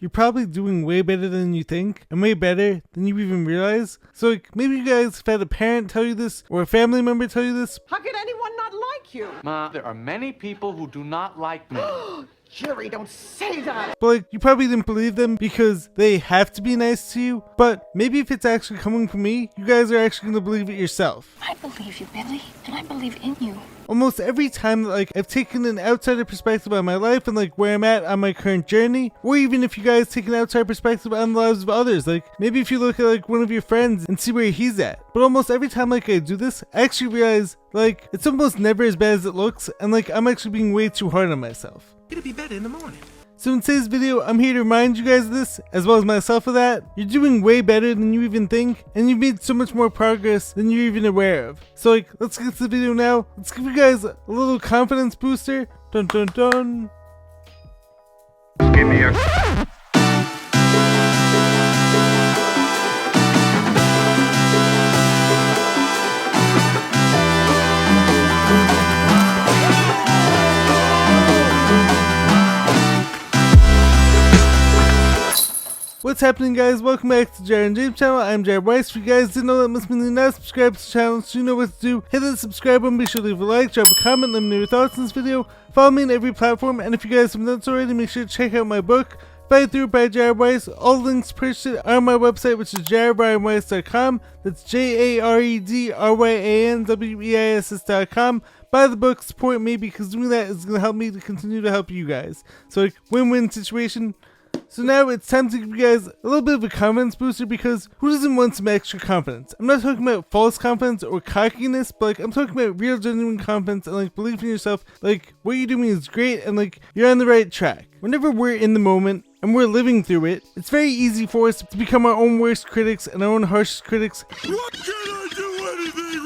you're probably doing way better than you think and way better than you even realize. So like maybe you guys have had a parent tell you this or a family member tell you this. How could anyone not like you? Ma, there are many people who do not like me. Jerry, don't say that. But like you probably didn't believe them because they have to be nice to you. But maybe if it's actually coming from me, you guys are actually going to believe it yourself. I believe you, Billy, and I believe in you. Almost every time that like I've taken an outsider perspective on my life and like where I'm at on my current journey, or even if you guys take an outside perspective on the lives of others, like maybe if you look at like one of your friends and see where he's at. But almost every time like I do this, I actually realize like it's almost never as bad as it looks, and like I'm actually being way too hard on myself. It'll be better in the morning. So in today's video, I'm here to remind you guys of this, as well as myself of that. You're doing way better than you even think, and you've made so much more progress than you're even aware of. So like, let's get to the video now. Let's give you guys a little confidence booster. Dun dun dun. Give me a... What's happening, guys? Welcome back to Jared and James channel. I'm Jared Weiss. If you guys didn't know, that must mean you're not subscribed to the channel, so you know what to do. Hit that subscribe button, be sure to leave a like, drop a comment, let me know your thoughts on this video. Follow me on every platform, and if you guys haven't done so already, make sure to check out my book, Fight Through It by Jared Weiss. All the links to purchase it are on my website, which is jaredbryanweiss.com. That's JAREDRYANWEISS.com. Buy the book, support me, because doing that is going to help me to continue to help you guys. So like, win-win situation. So now it's time to give you guys a little bit of a confidence booster, because who doesn't want some extra confidence? I'm not talking about false confidence or cockiness, but like I'm talking about real genuine confidence and like belief in yourself. Like what you're doing is great and like you're on the right track. Whenever we're in the moment and we're living through it, it's very easy for us to become our own worst critics and our own harshest critics. What can I do anything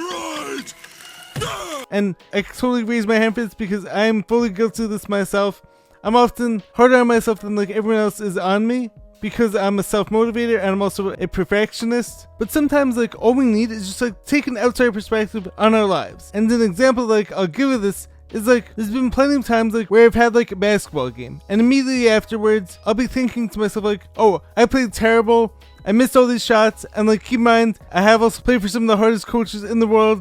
right? And I totally raise my hand for this because I am fully guilty of this myself. I'm often harder on myself than like everyone else is on me, because I'm a self-motivator and I'm also a perfectionist. But sometimes like all we need is just like take an outside perspective on our lives. And an example like I'll give of this is like there's been plenty of times like where I've had like a basketball game, and immediately afterwards I'll be thinking to myself like, oh, I played terrible, I missed all these shots, and like keep in mind I have also played for some of the hardest coaches in the world.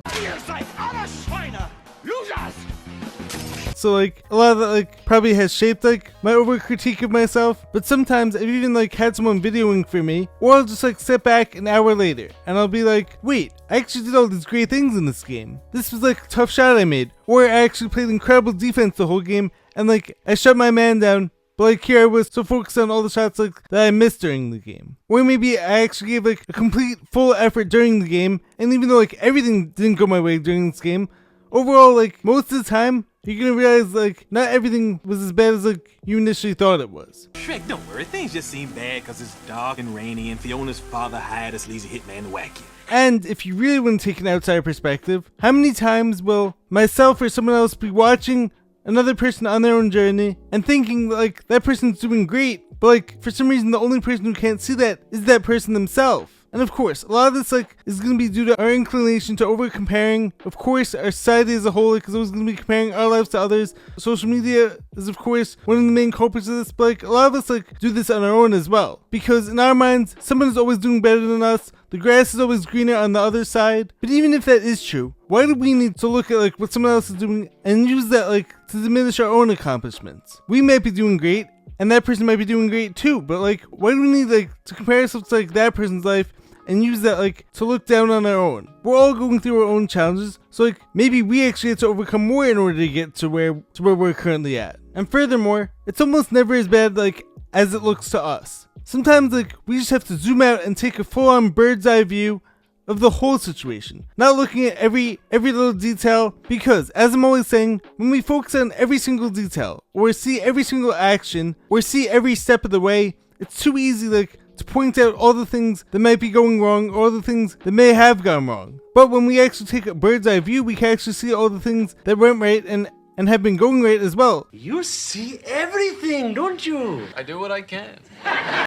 So like a lot of that like probably has shaped like my over critique of myself. But sometimes I've even like had someone videoing for me, or I'll just like sit back an hour later and I'll be like, wait, I actually did all these great things in this game. This was like a tough shot I made, or I actually played incredible defense the whole game and like I shut my man down. But like here I was so focused on all the shots like that I missed during the game. Or maybe I actually gave like a complete full effort during the game, and even though like everything didn't go my way during this game, overall like most of the time you're gonna realize like not everything was as bad as like you initially thought it was. Shrek, don't worry. Things just seem bad because it's dark and rainy and Fiona's father hired a sleazy hitman to whack you. And if you really want to take an outside perspective, how many times will myself or someone else be watching another person on their own journey and thinking like that person's doing great, but like for some reason the only person who can't see that is that person themselves? And of course, a lot of this like is going to be due to our inclination to over comparing. Of course, our society as a whole like, is always going to be comparing our lives to others. Social media is of course one of the main culprits of this, but like a lot of us like do this on our own as well. Because in our minds, someone is always doing better than us. The grass is always greener on the other side. But even if that is true, why do we need to look at like what someone else is doing and use that like to diminish our own accomplishments? We might be doing great, and that person might be doing great too, but like why do we need like to compare ourselves to like that person's life and use that like to look down on our own? We're all going through our own challenges, so like maybe we actually have to overcome more in order to get to where we're currently at. And furthermore, it's almost never as bad like as it looks to us. Sometimes like we just have to zoom out and take a full-on bird's eye view of the whole situation, not looking at every little detail, because as I'm always saying, when we focus on every single detail or see every single action or see every step of the way, it's too easy like to point out all the things that might be going wrong, or all the things that may have gone wrong. But when we actually take a bird's eye view, we can actually see all the things that went right and have been going right as well. You see everything, don't you? I do what I can.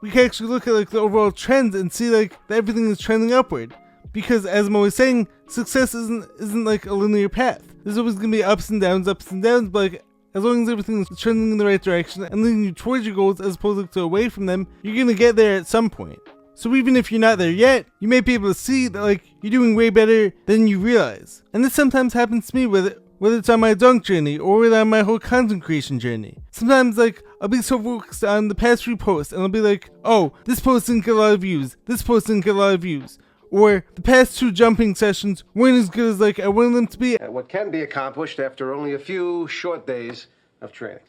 We can actually look at like the overall trends and see like that everything is trending upward. Because as I'm always saying, success isn't like a linear path. There's always gonna be ups and downs, but like as long as everything's trending in the right direction and leading you towards your goals as opposed to away from them, you're gonna get there at some point. So even if you're not there yet, you may be able to see that like you're doing way better than you realize. And this sometimes happens to me whether it's on my dunk journey or whether on my whole content creation journey. Sometimes like I'll be so focused on the past few posts and I'll be like, oh, this post didn't get a lot of views, this post didn't get a lot of views. Or the past 2 jumping sessions weren't as good as like I wanted them to be. What can be accomplished after only a few short days of training.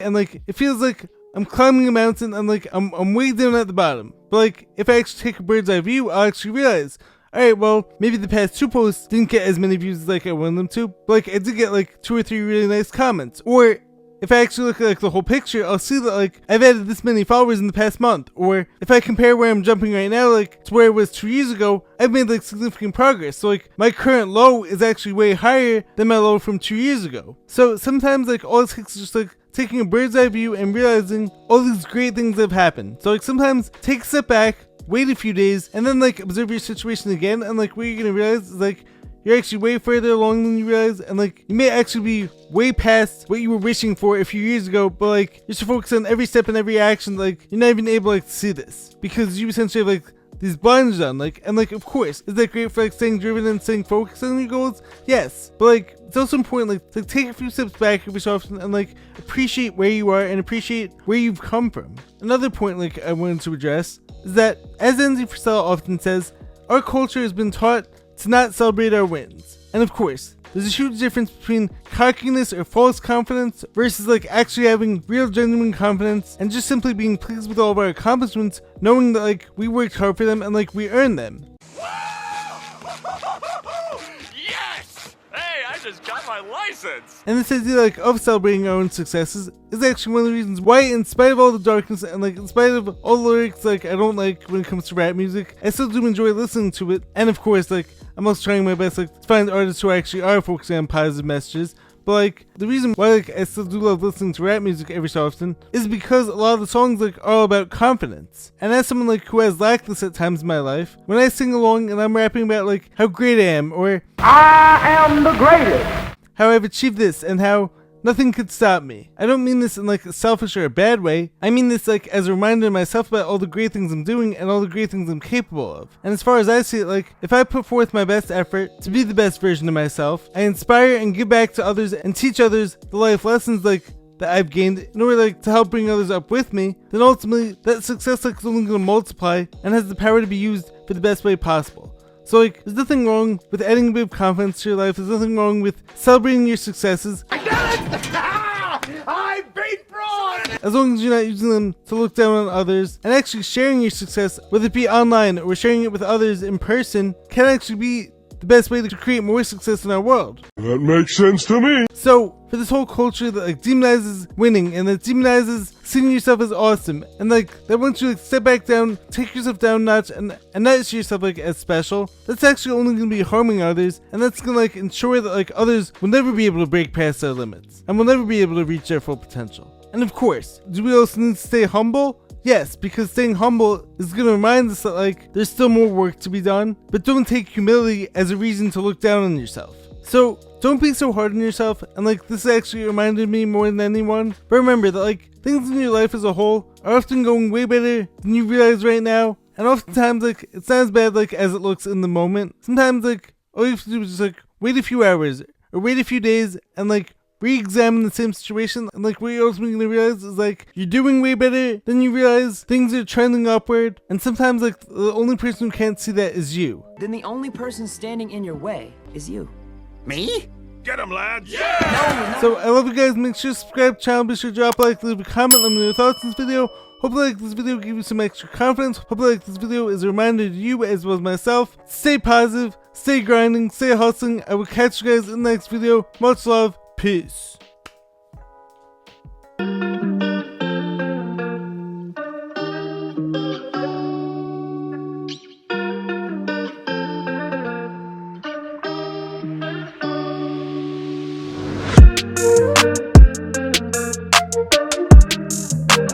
And like it feels like I'm climbing a mountain and like I'm way down at the bottom. But like if I actually take a bird's eye view, I'll actually realize, alright, well, maybe the past 2 posts didn't get as many views as like I wanted them to, but like I did get like 2 or 3 really nice comments. Or if I actually look at like the whole picture, I'll see that like I've added this many followers in the past month. Or if I compare where I'm jumping right now like to where I was 2 years ago, I've made like significant progress. So like my current low is actually way higher than my low from 2 years ago. So sometimes like all it takes is just like taking a bird's eye view and realizing all these great things that have happened. So like sometimes take a step back, wait a few days, and then like observe your situation again, and like what you're gonna realize is like you're actually way further along than you realize, and like you may actually be way past what you were wishing for a few years ago, but like you're so focused on every step and every action, like you're not even able like to see this because you essentially have like these blinders on, like, and like of course is that great for like staying driven and staying focused on your goals? Yes, but like it's also important like to take a few steps back every so often and like appreciate where you are and appreciate where you've come from. Another point like I wanted to address is that, as Enzy Frisella often says, our culture has been taught to not celebrate our wins. And of course, there's a huge difference between cockiness or false confidence versus like actually having real genuine confidence and just simply being pleased with all of our accomplishments, knowing that like we worked hard for them and like we earned them. Yes! Hey, I just got my license! And this idea like of celebrating our own successes is actually one of the reasons why, in spite of all the darkness and like in spite of all the lyrics like I don't like when it comes to rap music, I still do enjoy listening to it. And of course like I'm also trying my best like to find artists who actually are focusing on positive messages. But like the reason why like I still do love listening to rap music every so often is because a lot of the songs like are all about confidence. And as someone like who has lacked this at times in my life, when I sing along and I'm rapping about like how great I am, or I am the greatest. how I've achieved this and how nothing could stop me, I don't mean this in like a selfish or a bad way. I mean this like as a reminder to myself about all the great things I'm doing and all the great things I'm capable of. And as far as I see it, like if I put forth my best effort to be the best version of myself, I inspire and give back to others and teach others the life lessons like that I've gained in order like to help bring others up with me, then ultimately that success like is only going to multiply and has the power to be used for the best way possible. So like there's nothing wrong with adding a bit of confidence to your life. There's nothing wrong with celebrating your successes. I beat Braun! As long as you're not using them to look down on others, and actually sharing your success, whether it be online or sharing it with others in person, can actually be the best way to create more success in our world. That makes sense to me. So, for this whole culture that like demonizes winning and that demonizes seeing yourself as awesome, and like that wants you to like step back down, take yourself down a notch, and not see yourself like as special, that's actually only going to be harming others, and that's going to like ensure that like others will never be able to break past their limits and will never be able to reach their full potential. And of course, do we also need to stay humble? Yes, because staying humble is going to remind us that like there's still more work to be done, but don't take humility as a reason to look down on yourself. So don't be so hard on yourself, and like this actually reminded me more than anyone, but remember that like things in your life as a whole are often going way better than you realize right now, and oftentimes like it's not as bad like as it looks in the moment. Sometimes like all you have to do is just like wait a few hours or wait a few days and like re-examine the same situation, and like what you're ultimately gonna realize is like you're doing way better than you realize, things are trending upward, and sometimes like the only person who can't see that is you. Then the only person standing in your way is you. Me? Get him, lad! Yeah! So I love you guys. Make sure to subscribe to the channel, be sure to drop a like, leave a comment, let me know your thoughts on this video. Hopefully like this video give you some extra confidence. Hopefully like this video is a reminder to you as well as myself. Stay positive, stay grinding, stay hustling. I will catch you guys in the next video. Much love. Peace.